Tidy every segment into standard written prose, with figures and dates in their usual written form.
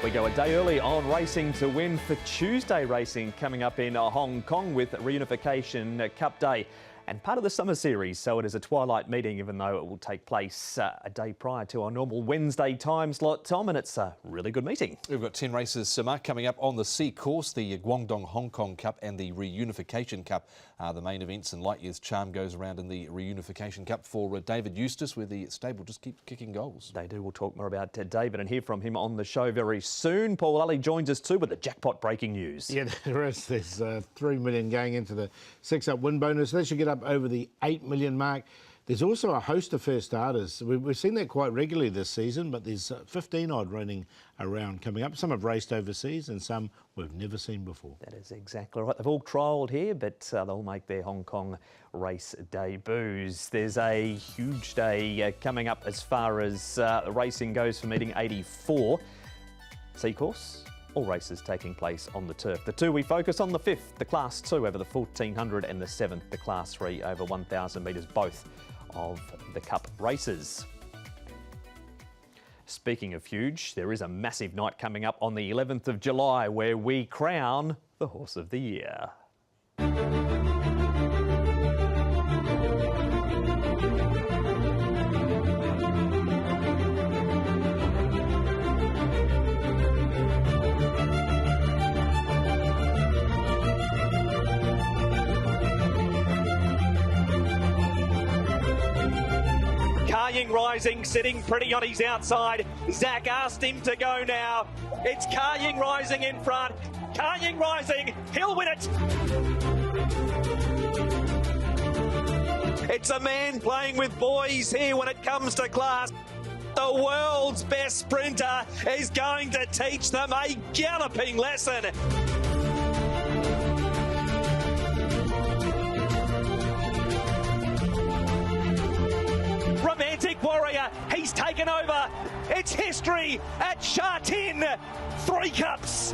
We go a day early on Racing to Win for Tuesday racing coming up in Hong Kong with Reunification Cup Day and part of the summer series. So it is a twilight meeting, even though it will take place a day prior to our normal Wednesday time slot, Tom, and it's a really good meeting. We've got 10 races, Mark, coming up on the C course. The Guangdong Hong Kong Cup and the Reunification Cup are the main events, and light years charm goes around in the Reunification Cup for David Eustace, where the stable just keeps kicking goals. They do. We'll talk more about David and hear from him on the show very soon. Paul Alley joins us too with the jackpot breaking news. Yeah, there is. There's 3 million going into the 6-up win bonus. That should get up over the 8 million mark. There's also a host of first starters. We've seen that quite regularly this season, but there's 15 odd running around coming up. Some have raced overseas and some we've never seen before. That is exactly right. They've all trialled here, but they'll make their Hong Kong race debuts. There's a huge day coming up as far as racing goes for meeting 84. C course. All races taking place on the turf. The 2 we focus on, the 5th, the Class 2 over the 1400, and the 7th, the Class 3 over 1000 metres, both of the Cup races. Speaking of huge, there is a massive night coming up on the 11th of July where we crown the Horse of the Year. Ka Ying Rising sitting pretty on his outside. Zach asked him to go now. It's Ka Ying Rising in front. Ka Ying Rising, he'll win it. It's a man playing with boys here when it comes to class. The world's best sprinter is going to teach them a galloping lesson. Romantic Warrior, he's taken over. It's history at Sha Tin. 3 cups.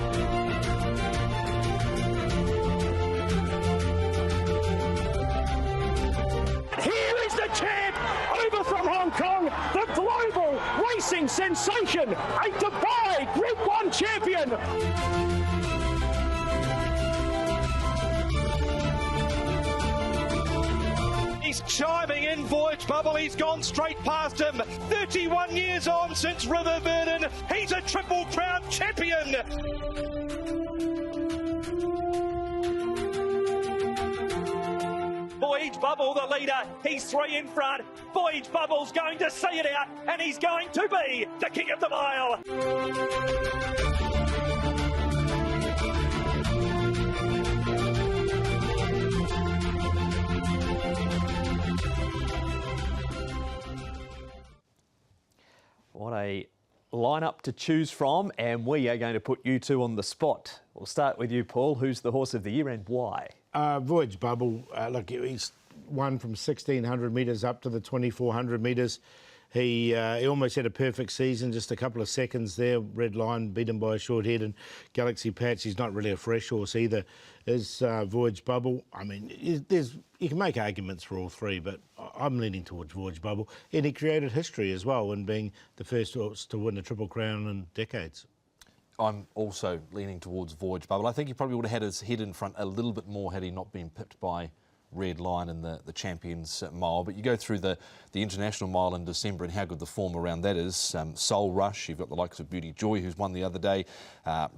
Here is the champ, over from Hong Kong, the global racing sensation, a Dubai Group 1 champion. He's chiming in Voyage Bubble. He's gone straight past him. 31 years on since River Vernon. He's a Triple Crown champion. Voyage Bubble, the leader. He's 3 in front. Voyage Bubble's going to see it out, and he's going to be the king of the mile. What a lineup to choose from, and we are going to put you two on the spot. We'll start with you, Paul. Who's the Horse of the Year and why? Voyage Bubble, look, he's won from 1,600 metres up to the 2,400 metres. He almost had a perfect season, just a couple of seconds there. Red Line beat him by a short head, and Galaxy Patch, he's not really a fresh horse either, is Voyage Bubble. I mean, you can make arguments for all three, but I'm leaning towards Voyage Bubble. And he created history as well in being the first horse to win a Triple Crown in decades. I'm also leaning towards Voyage Bubble. I think he probably would have had his head in front a little bit more had he not been pipped by Red Line in the Champions Mile. But you go through the International Mile in December and how good the form around that is. Soul Rush, you've got the likes of Beauty Joy, who's won the other day.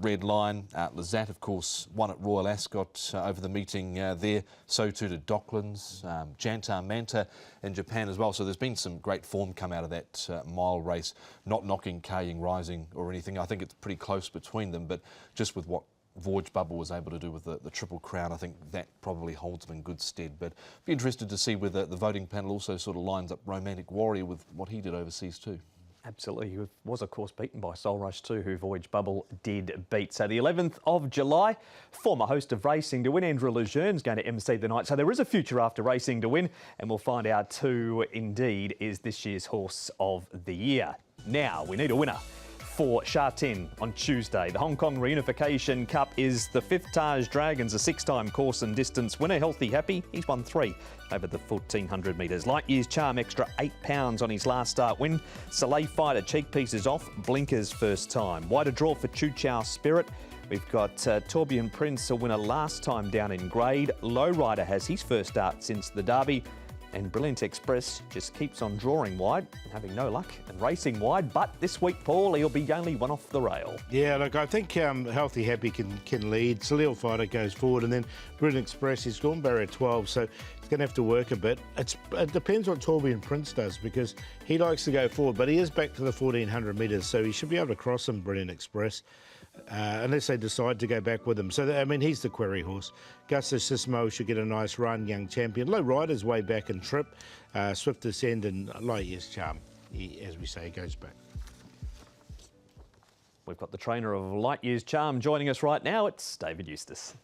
Red Line, Lazat, of course, won at Royal Ascot over the meeting there. So too did Docklands, Jantar Manta in Japan as well. So there's been some great form come out of that mile race. Not knocking Ka Ying Rising or anything. I think it's pretty close between them, but just with what Voyage Bubble was able to do with the Triple Crown, I think that probably holds them in good stead. But be interested to see whether the voting panel also sort of lines up Romantic Warrior with what he did overseas too. Absolutely. He was, of course, beaten by Soul Rush too, who Voyage Bubble did beat. So the 11th of July, former host of Racing to Win, Andrew Lejeune's going to MC the night. So there is a future after Racing to Win, and we'll find out who indeed is this year's Horse of the Year. Now, we need a winner for Sha Tin on Tuesday. The Hong Kong Reunification Cup is the fifth Taj Dragons, a six-time course and distance winner. Healthy, happy. He's won 3 over the 1400 metres. Light Years Charm extra £8 on his last start win. Soleil Fighter cheek pieces off. Blinkers first time. Wider draw for Chu Chow Spirit. We've got Torbjorn Prince, a winner last time down in grade. Lowrider has his first start since the Derby. And Brilliant Express just keeps on drawing wide, having no luck and racing wide. But this week, Paul, he'll be only one off the rail. Yeah, look, I think Healthy Happy can lead. Soleil Fighter goes forward, and then Brilliant Express is gone barrier 12, so it's going to have to work a bit. It depends what Torbjorn Prince does, because he likes to go forward, but he is back to the 1400 metres, so he should be able to cross him, Brilliant Express. Unless they decide to go back with him. So, I mean, he's the query horse. Gusto Sismo should get a nice run, young champion. Low Rider's way back and Trip. Swift Ascend and Light Years Charm, as we say, goes back. We've got the trainer of Light Years Charm joining us right now. It's David Eustace.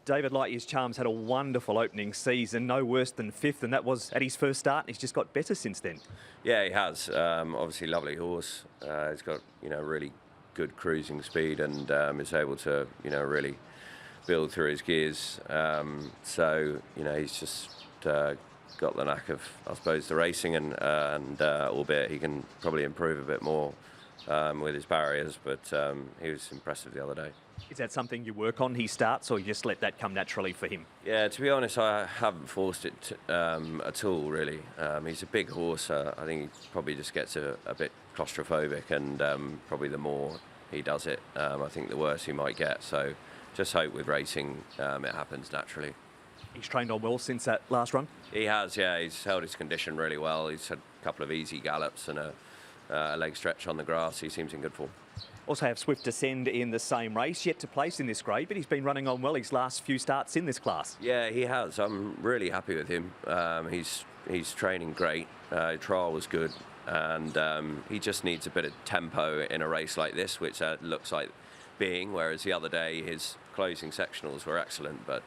David, Light Years Charm's had a wonderful opening season, no worse than 5th, and that was at his first start. He's just got better since then. Yeah, he has. Obviously, lovely horse. He's got, really good cruising speed and is able to, really build through his gears. So, he's just got the knack of, I suppose, the racing and albeit he can probably improve a bit more with his barriers, but he was impressive the other day. Is that something you work on, he starts, or you just let that come naturally for him? Yeah, to be honest, I haven't forced it at all, really. He's a big horse. I think he probably just gets a bit claustrophobic, and probably the more he does it, I think the worse he might get. So just hope with racing it happens naturally. He's trained on well since that last run? He has, yeah. He's held his condition really well. He's had a couple of easy gallops and a leg stretch on the grass. He seems in good form. Also have Swift Ascend in the same race, yet to place in this grade, but he's been running on well his last few starts in this class. Yeah, he has. I'm really happy with him. He's training great. Trial was good, and he just needs a bit of tempo in a race like this, which looks like being, whereas the other day his closing sectionals were excellent, but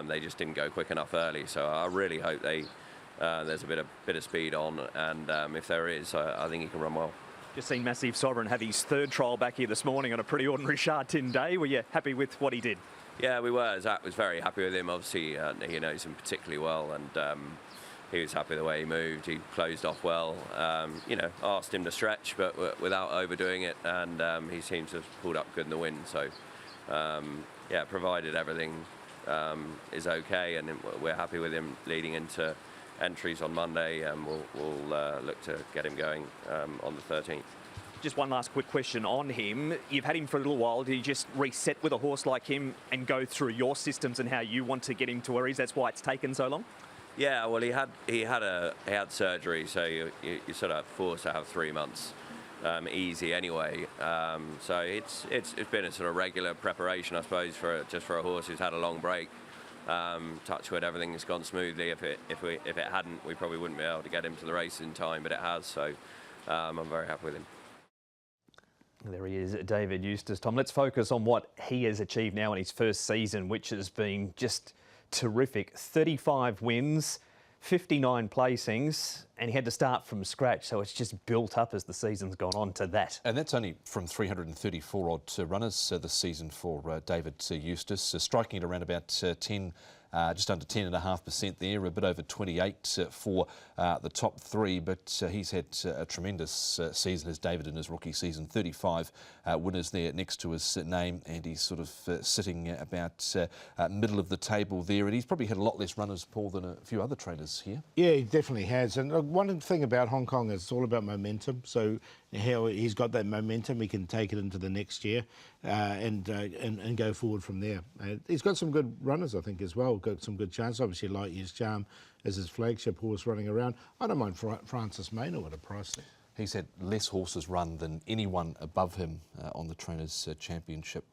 they just didn't go quick enough early. So I really hope there's a bit of speed on, and if there is, I think he can run well. Just seen Massive Sovereign have his third trial back here this morning on a pretty ordinary Sha Tin day. Were you happy with what he did? Yeah, we were. Zach was very happy with him. Obviously, he knows him particularly well, and he was happy the way he moved. He closed off well. Asked him to stretch, but without overdoing it, and he seems to have pulled up good in the wind. So, provided everything is okay, and we're happy with him leading into entries on Monday, and we'll look to get him going on the 13th. Just one last quick question on him. You've had him for a little while. Do you just reset with a horse like him and go through your systems and how you want to get him to where he is? That's why it's taken so long? Yeah, well, he had surgery, so you're sort of forced to have 3 months easy anyway. So it's been a sort of regular preparation, I suppose, for a horse who's had a long break. Touch wood, everything has gone smoothly. If it hadn't, we probably wouldn't be able to get him to the race in time, but it has. So I'm very happy with him. There he is, David Eustace. Tom, let's focus on what he has achieved now in his first season, which has been just terrific. 35 wins, 59 placings, and he had to start from scratch, so it's just built up as the season's gone on to that. And that's only from 334 odd runners this season for David Eustace, striking at around about 10. Just under 10.5% there, a bit over 28 for the top 3, but he's had a tremendous season as David in his rookie season. 35 winners there next to his name, and he's sort of sitting about middle of the table there, and he's probably had a lot less runners, Paul, than a few other trainers here. Yeah, he definitely has, and one thing about Hong Kong is it's all about momentum, so how he's got that momentum, he can take it into the next year and go forward from there. He's got some good runners, I think, as well. Got some good chances. Obviously, Light Years Charm is his flagship horse running around. I don't mind Francis Maynor at a price there. He's had less horses run than anyone above him on the Trainers' Championship.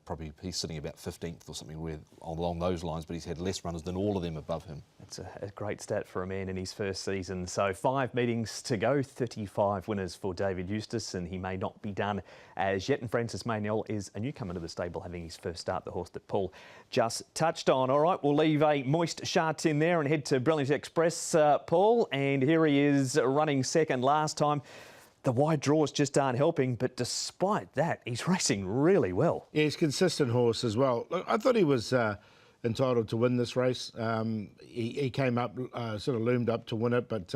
Probably he's sitting about 15th or something along those lines, but he's had less runners than all of them above him. It's a great stat for a man in his first season. So 5 meetings to go, 35 winners for David Eustace, and he may not be done as yet. And Francis Maynor is a newcomer to the stable, having his first start, the horse that Paul just touched on. All right, we'll leave a moist Sha Tin there and head to Brilliant Express, Paul. And here he is running second last time. the wide draws just aren't helping, but despite that, he's racing really well. Yeah, he's a consistent horse as well. Look, I thought he was entitled to win this race. He came up, sort of loomed up to win it, but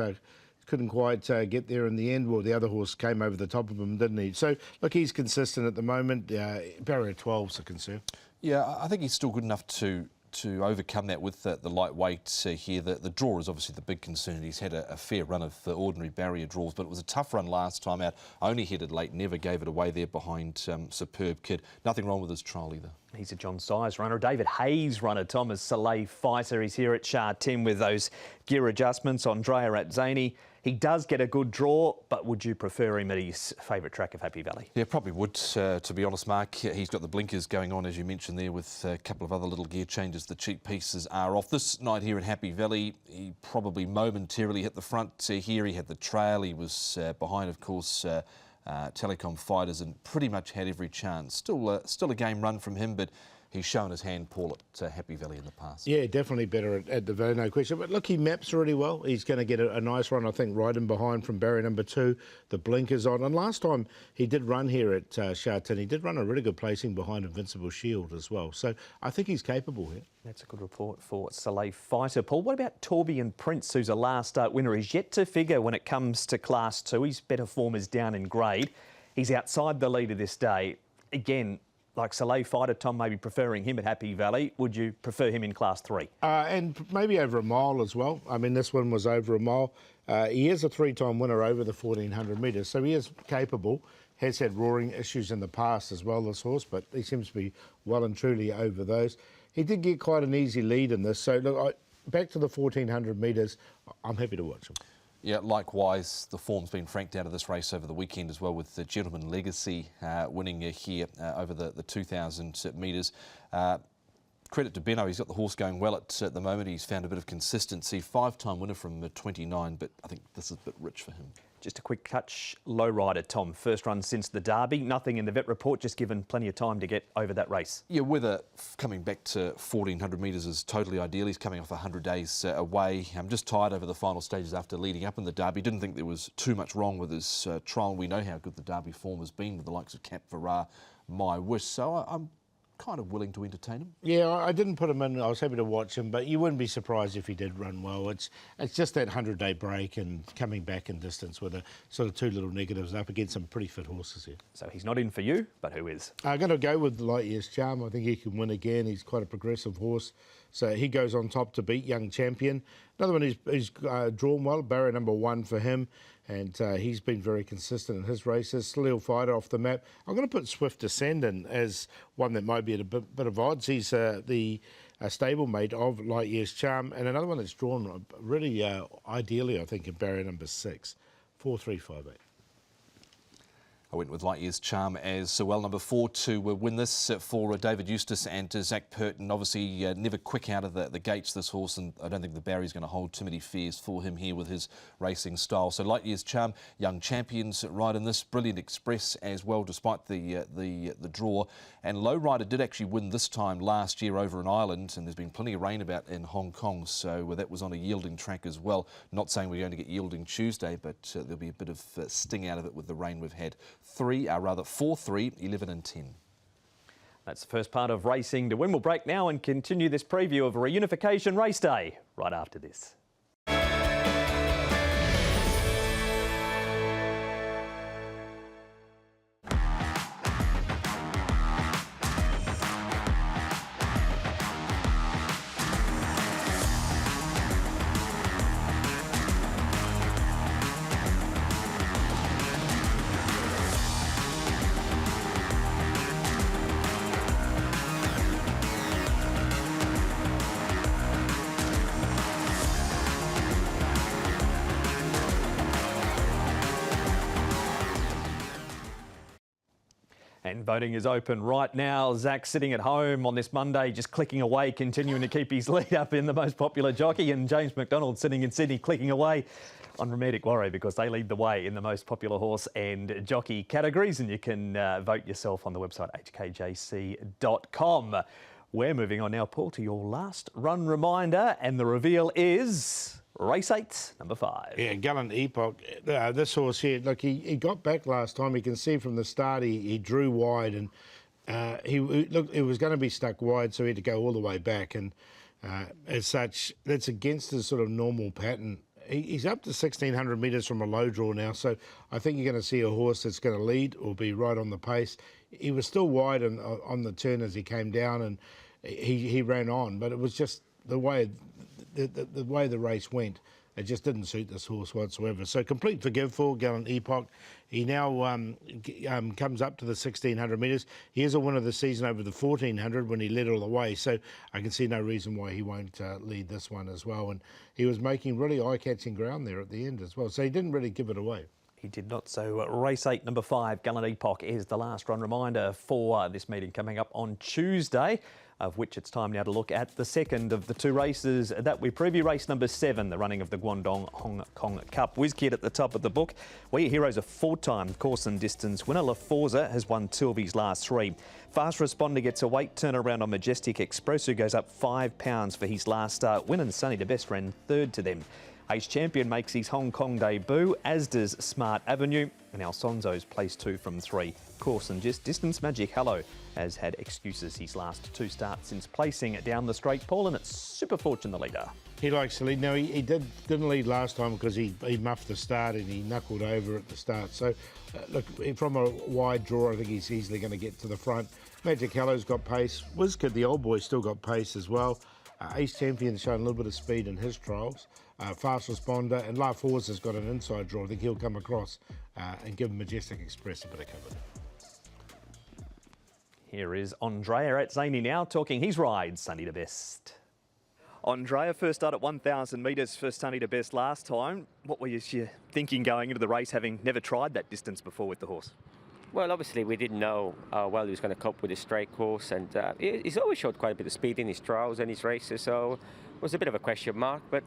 couldn't quite get there in the end. Well, the other horse came over the top of him, didn't he? So, look, he's consistent at the moment. Barrier 12's a concern. Yeah, I think he's still good enough to overcome that with the lightweight here. The draw is obviously the big concern. He's had a fair run of ordinary barrier draws, but it was a tough run last time out. Only headed late, never gave it away there behind Superb Kid. Nothing wrong with his trial either. He's a John Size runner. David Hayes runner. Thomas Soleil fighter. He's here at Sha Tin with those gear adjustments. Andrea at Zany. He does get a good draw, but would you prefer him at his favourite track of Happy Valley? Yeah, probably would, to be honest, Mark. He's got the blinkers going on, as you mentioned there, with a couple of other little gear changes. The cheap pieces are off. This night here at Happy Valley, he probably momentarily hit the front here. He had the trail. He was behind, of course, Telecom Fighters, and pretty much had every chance. Still a game run from him, but he's shown his hand, Paul, at Happy Valley in the past. Yeah, definitely better at the Valley, no question. But look, he maps really well. He's going to get a nice run, I think, right in behind from barrier number 2. The blinkers on. And last time he did run here at Sha Tin, he did run a really good placing behind Invincible Shield as well. So I think he's capable here. That's a good report for Soleil fighter. Paul, what about Torbian Prince, who's a last start winner? He's yet to figure when it comes to Class 2. His better form is down in grade. He's outside the leader this day. Again, like Soleil fighter, Tom may be preferring him at Happy Valley. Would you prefer him in Class 3? And maybe over a mile as well. I mean, this one was over a mile. He is a 3-time winner over the 1,400 metres, so he is capable. Has had roaring issues in the past as well, this horse, but he seems to be well and truly over those. He did get quite an easy lead in this. So, look, back to the 1,400 metres, I'm happy to watch him. Yeah, likewise, the form's been franked out of this race over the weekend as well, with the Gentleman Legacy winning here over the 2,000 metres. Credit to Benno, he's got the horse going well at the moment. He's found a bit of consistency. 5-time winner from 29, but I think this is a bit rich for him. Just a quick touch, low rider, Tom. First run since the Derby. Nothing in the vet report, just given plenty of time to get over that race. Yeah, weather coming back to 1,400 metres is totally ideal. He's coming off 100 days away. I'm just tired over the final stages after leading up in the Derby. Didn't think there was too much wrong with his trial. We know how good the Derby form has been with the likes of Cap Farrar, My Wish. So I'm kind of willing to entertain him. Yeah, I didn't put him in. I was happy to watch him, but you wouldn't be surprised if he did run well. It's just that 100-day break and coming back in distance with a sort of 2 little negatives up against some pretty fit horses here. So he's not in for you, but who is? I'm going to go with Light Years Charm. I think he can win again. He's quite a progressive horse. So he goes on top to beat Young Champion. Another one who's drawn well, barrier number 1 for him. And he's been very consistent in his races. Salil Fighter off the map. I'm going to put Swift Descendant as one that might be at a bit of odds. He's the stablemate of Light Years Charm. And another one that's drawn really ideally, I think, in barrier number 6, 4-3-5-8. I went with Light Years Charm as well, number 4 to win this for David Eustace and Zach Purton. Obviously, never quick out of the gates, this horse, and I don't think the barrier's going to hold too many fears for him here with his racing style. So Light Years Charm, Young Champions right in this. Brilliant Express as well, despite the draw. And Lowrider did actually win this time last year over in Ireland, and there's been plenty of rain about in Hong Kong, so that was on a yielding track as well. Not saying we're going to get yielding Tuesday, but there'll be a bit of sting out of it with the rain we've had. 4, 3, 11 and 10. That's the first part of Racing to Win. We'll break now and continue this preview of a reunification race day right after this. And voting is open right now. Zach sitting at home on this Monday, just clicking away, continuing to keep his lead up in the most popular jockey. And James McDonald sitting in Sydney, clicking away on Romantic Warrior because they lead the way in the most popular horse and jockey categories. And you can vote yourself on the website hkjc.com. We're moving on now, Paul, to your last run reminder. And the reveal is Race 8, number 5. Yeah, Gallant Epoch. This horse here, look, he got back last time. You can see from the start he drew wide, and it was going to be stuck wide, so he had to go all the way back. And as such, that's against his sort of normal pattern. He's up to 1,600 metres from a low draw now, so I think you're going to see a horse that's going to lead or be right on the pace. He was still wide on the turn as he came down, and he ran on, but it was just the way the race went. It just didn't suit this horse whatsoever. So complete forgive for Gallant Epoch. He now comes up to the 1,600 metres. He is a winner of the season over the 1,400 when he led all the way. So I can see no reason why he won't lead this one as well. And he was making really eye-catching ground there at the end as well. So he didn't really give it away. He did not. So race 8, number 5, Gallant Epoch is the last run reminder for this meeting coming up on Tuesday, of which it's time now to look at the second of the 2 races that we preview. Race number 7, the running of the Guangdong Hong Kong Cup. WizKid at the top of the book. Warrior Hero's a 4-time course and distance winner. La Forza has won 2 of his last 3. Fast Responder gets a weight turnaround on Majestic Express, who goes up £5 for his last start win, and Sunny DeBest ran 3rd to them. Ace Champion makes his Hong Kong debut, as does Smart Avenue, and Alfonso's placed 2 from 3. Course and just distance, Magic Hello has had excuses his last 2 starts since placing down the straight, Paul, and it's Super Fortune the leader. He likes to lead. Now, he didn't lead last time because he muffed the start and he knuckled over at the start. So, look, from a wide draw, I think he's easily going to get to the front. Magic Hello's got pace. WizKid, the old boy, still got pace as well. Ace Champion's shown a little bit of speed in his trials. Fast Responder, and La Forza's got an inside draw. I think he'll come across and give Majestic Express a bit of cover. Here is Andrea at Zany now, talking his ride, Sunny DeBest. Andrea, first start at 1,000 metres for Sunny DeBest last time. What were you thinking going into the race, having never tried that distance before with the horse? Well, obviously we didn't know how well he was going to cope with his straight course, and he's always showed quite a bit of speed in his trials and his races, so it was a bit of a question mark, but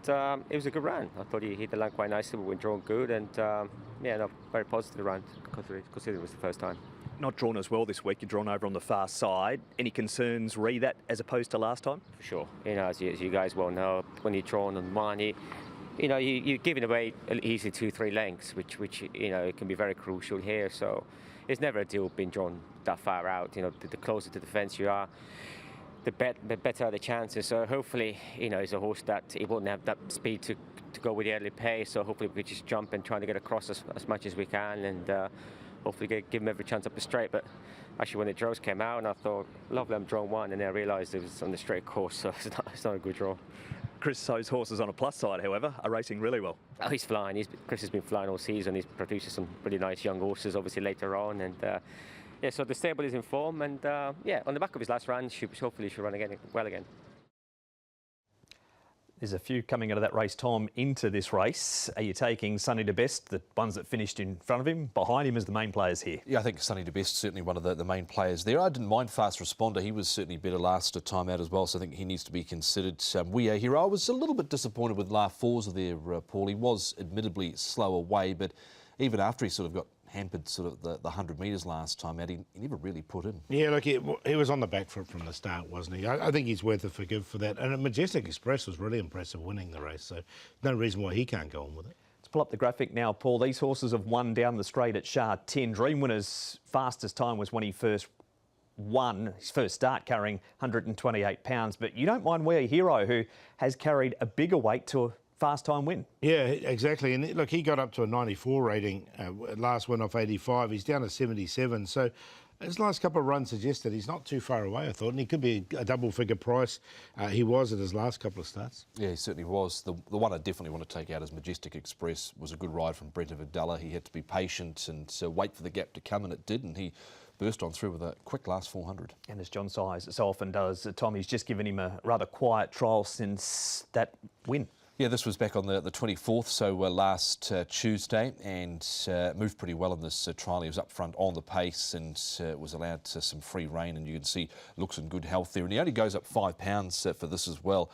it was a good run. I thought he hit the line quite nicely, we were drawn good, and very positive run, considering it was the first time. Not drawn as well this week, you're drawn over on the far side. Any concerns re that as opposed to last time? For sure. As you guys well know, when you're drawn on one, you're giving away easily 2-3 lengths, which it can be very crucial here. So it's never a deal being drawn that far out. The closer to the fence you are, the better are the chances. So hopefully, it's a horse that he won't have that speed to go with the early pace. So hopefully we just jump and try to get across as much as we can, and hopefully give him every chance up the straight. But actually, when the draws came out, and I thought, lovely, I'm drawn 1, and then I realised it was on the straight course, so it's not a good draw. Chris So's horses on a plus side, however, are racing really well. Oh, he's flying. Chris has been flying all season. He's produced some really nice young horses, obviously, later on. And so the stable is in form. And on the back of his last run, hopefully should run well again. There's a few coming out of that race, Tom, into this race. Are you taking Sunny DeBest, the ones that finished in front of him, behind him as the main players here? Yeah, I think Sunny DeBest certainly one of the main players there. I didn't mind Fast Responder. He was certainly better last time out as well, so I think he needs to be considered. Warrior Hero, I was a little bit disappointed with La Forza there, Paul. He was admittedly slow away, but even after he sort of got hampered sort of the 100 metres last time out, he never really put in. Yeah, look, he was on the back foot from the start, wasn't he? I think he's worth a forgive for that. And Majestic Express was really impressive winning the race, so no reason why he can't go on with it. Let's pull up the graphic now, Paul. These horses have won down the straight at Sha Tin. Dream Winner's fastest time was when he first won his first start, carrying 128 pounds. But you don't mind Warrior Hero, who has carried a bigger weight to a fast time win. Yeah, exactly. And look, he got up to a 94 rating, last win off 85. He's down to 77. So his last couple of runs suggested he's not too far away, I thought, and he could be a double-figure price. He was at his last couple of starts. Yeah, he certainly was. The one I definitely want to take out is Majestic Express. Was a good ride from Brent Videla. He had to be patient and wait for the gap to come, and it did, and he burst on through with a quick last 400. And as John Size so often does, Tom, he's just given him a rather quiet trial since that win. Yeah, this was back on the 24th, so last Tuesday, and moved pretty well in this trial. He was up front on the pace and was allowed some free rein, and you can see looks in good health there. And he only goes up £5 for this as well.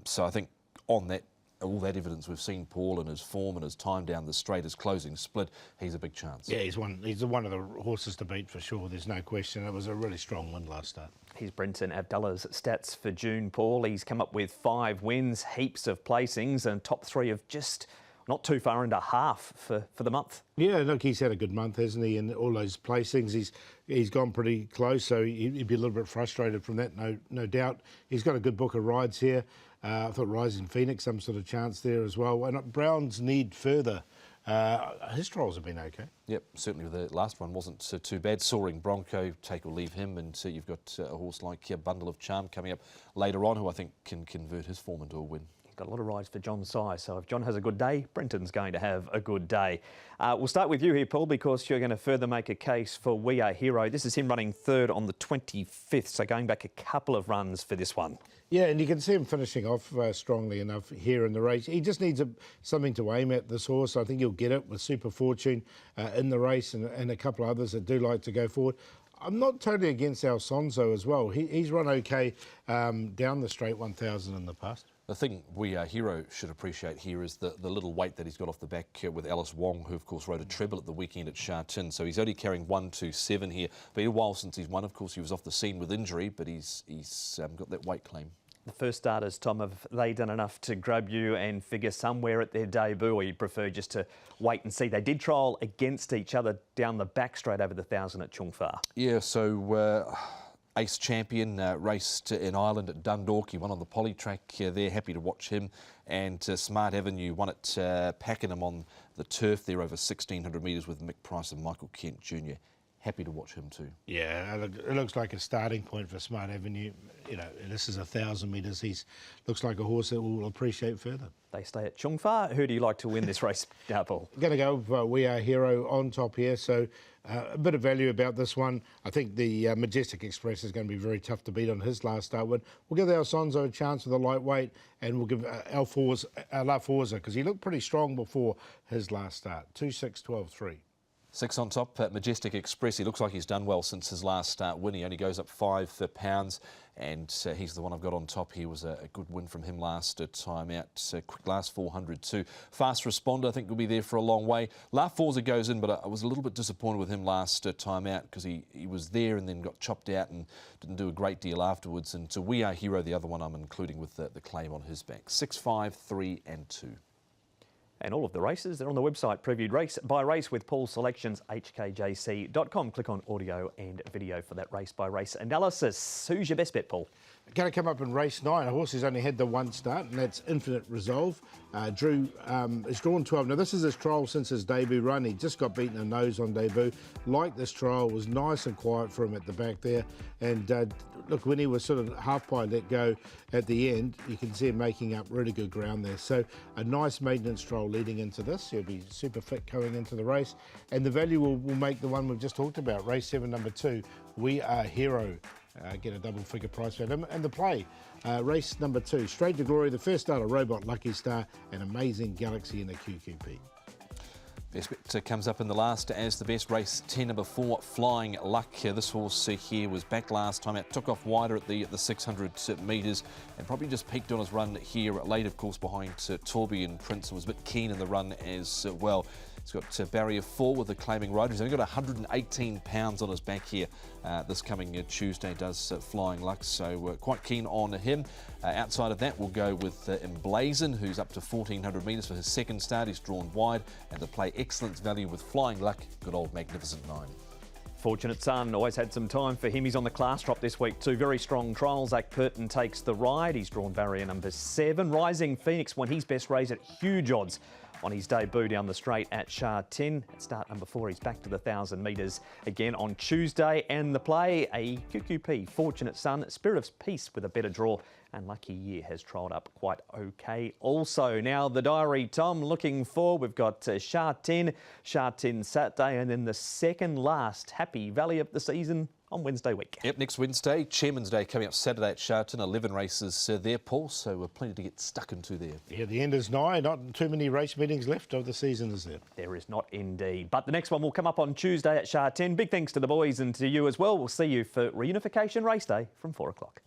So I think on that all that evidence we've seen Paul and his form and his time down the straight, his closing split, he's a big chance. Yeah, he's one of the horses to beat for sure. There's no question. It was a really strong win last start. Here's Brenton Abdullah's stats for June, Paul. He's come up with 5 wins, heaps of placings, and top 3 of just not too far into half for the month. Yeah, look, he's had a good month, hasn't he? And all those placings, he's gone pretty close, so he'd be a little bit frustrated from that, no doubt. He's got a good book of rides here. I thought Rising Phoenix, some sort of chance there as well. And Brown's Need Further. His trials have been okay. Yep, certainly the last one wasn't too bad. Soaring Bronco, take or leave him, and you've got a horse like Bundle of Charm coming up later on, who I think can convert his form into a win. Got a lot of rides for John Sy, so if John has a good day, Brenton's going to have a good day. We'll start with you here, Paul, because you're going to further make a case for We Are Hero. This is him running 3rd on the 25th, so going back a couple of runs for this one. Yeah, and you can see him finishing off strongly enough here in the race. He just needs something to aim at, this horse. I think he'll get it with Super Fortune in the race and a couple of others that do like to go forward. I'm not totally against Alfonso as well. He's run okay down the straight 1,000 in the past. The thing We Are Hero should appreciate here is the little weight that he's got off the back with Alice Wong, who of course rode a treble at the weekend at Sha Tin. So he's only carrying 127 here. Been a while since he's won. Of course, he was off the scene with injury, but he's got that weight claim. The first starters, Tom, have they done enough to grab you and figure somewhere at their debut, or you prefer just to wait and see? They did trial against each other down the back straight over the 1,000 at Chung Fa. Yeah, so Ace Champion raced in Ireland at Dundalk. He won on the poly track there. Happy to watch him. And Smart Avenue won at Pakenham on the turf there over 1,600 metres with Mick Price and Michael Kent Jr. Happy to watch him too. Yeah, it looks like a starting point for Smart Avenue. You know, this is 1,000 metres. He looks like a horse that we'll appreciate further. They stay at Chung Fa. Who do you like to win this race, Paul? Going to go with We Are Hero on top here. So a bit of value about this one. I think the Majestic Express is going to be very tough to beat on his last start win. We'll give Alfonso a chance with a lightweight, and we'll give La Forza, because he looked pretty strong before his last start. 2-6, 12-3. 6 on top, Majestic Express. He looks like he's done well since his last start win. He only goes up 5 pounds, and he's the one I've got on top. He was a good win from him last time out. Quick last 400 too. Fast Responder, I think, will be there for a long way. La Forza goes in, but I was a little bit disappointed with him last time out because he was there and then got chopped out and didn't do a great deal afterwards. And to We Are Hero, the other one I'm including with the claim on his back. 6, 5, 3 and 2. And all of the races, they're on the website, previewed race by race with Paul's selections, hkjc.com. Click on audio and video for that race by race analysis. Who's your best bet, Paul? Going to come up in race 9. A horse who's only had the one start, and that's Infinite Resolve. Is drawn 12. Now, this is his trial since his debut run. He just got beaten a nose on debut. Like this trial, was nice and quiet for him at the back there. And look, when he was sort of half by let go at the end, you can see him making up really good ground there. So a nice maintenance trial leading into this. He'll be super fit going into the race. And the value will make the one we've just talked about, race 7, number 2, We Are Hero. Get a double figure price for him. And the play, race number 2, Straight to Glory, the first starter, Robot Lucky Star, and Amazing Galaxy in the QQP. Best bet comes up in the last as the best, race 10, number 4, Flying Luck. This horse here was back last time out, took off wider at the 600 metres and probably just peaked on his run here late, of course, behind Torby and Prince, and was a bit keen in the run as well. He's got barrier 4 with the claiming rider. He's only got 118 pounds on his back here this coming Tuesday, does Flying Luck, so quite keen on him. Outside of that, we'll go with Emblazon, who's up to 1,400 metres for his second start. He's drawn wide, and the play excellent value with Flying Luck, good old Magnificent 9. Fortunate Son, always had some time for him. He's on the class drop this week too. Very strong trial. Zach Purton takes the ride. He's drawn barrier number 7. Rising Phoenix won his best race at huge odds on his debut down the straight at Sha Tin. At start number 4, he's back to the 1,000 metres again on Tuesday. And the play, a QQP, Fortunate Son, Spirit of Peace with a better draw. And Lucky Year has trialled up quite okay also. Now the diary, Tom, looking forward, we've got Sha Tin Saturday, and then the second last Happy Valley of the season on Wednesday week. Yep, next Wednesday, Chairman's Day coming up Saturday at Sha Tin. 11 races there, Paul, so plenty to get stuck into there. Yeah, the end is nigh. Not too many race meetings left of the season, is there? There is not indeed. But the next one will come up on Tuesday at Sha Tin. Big thanks to the boys and to you as well. We'll see you for Reunification Race Day from 4 o'clock.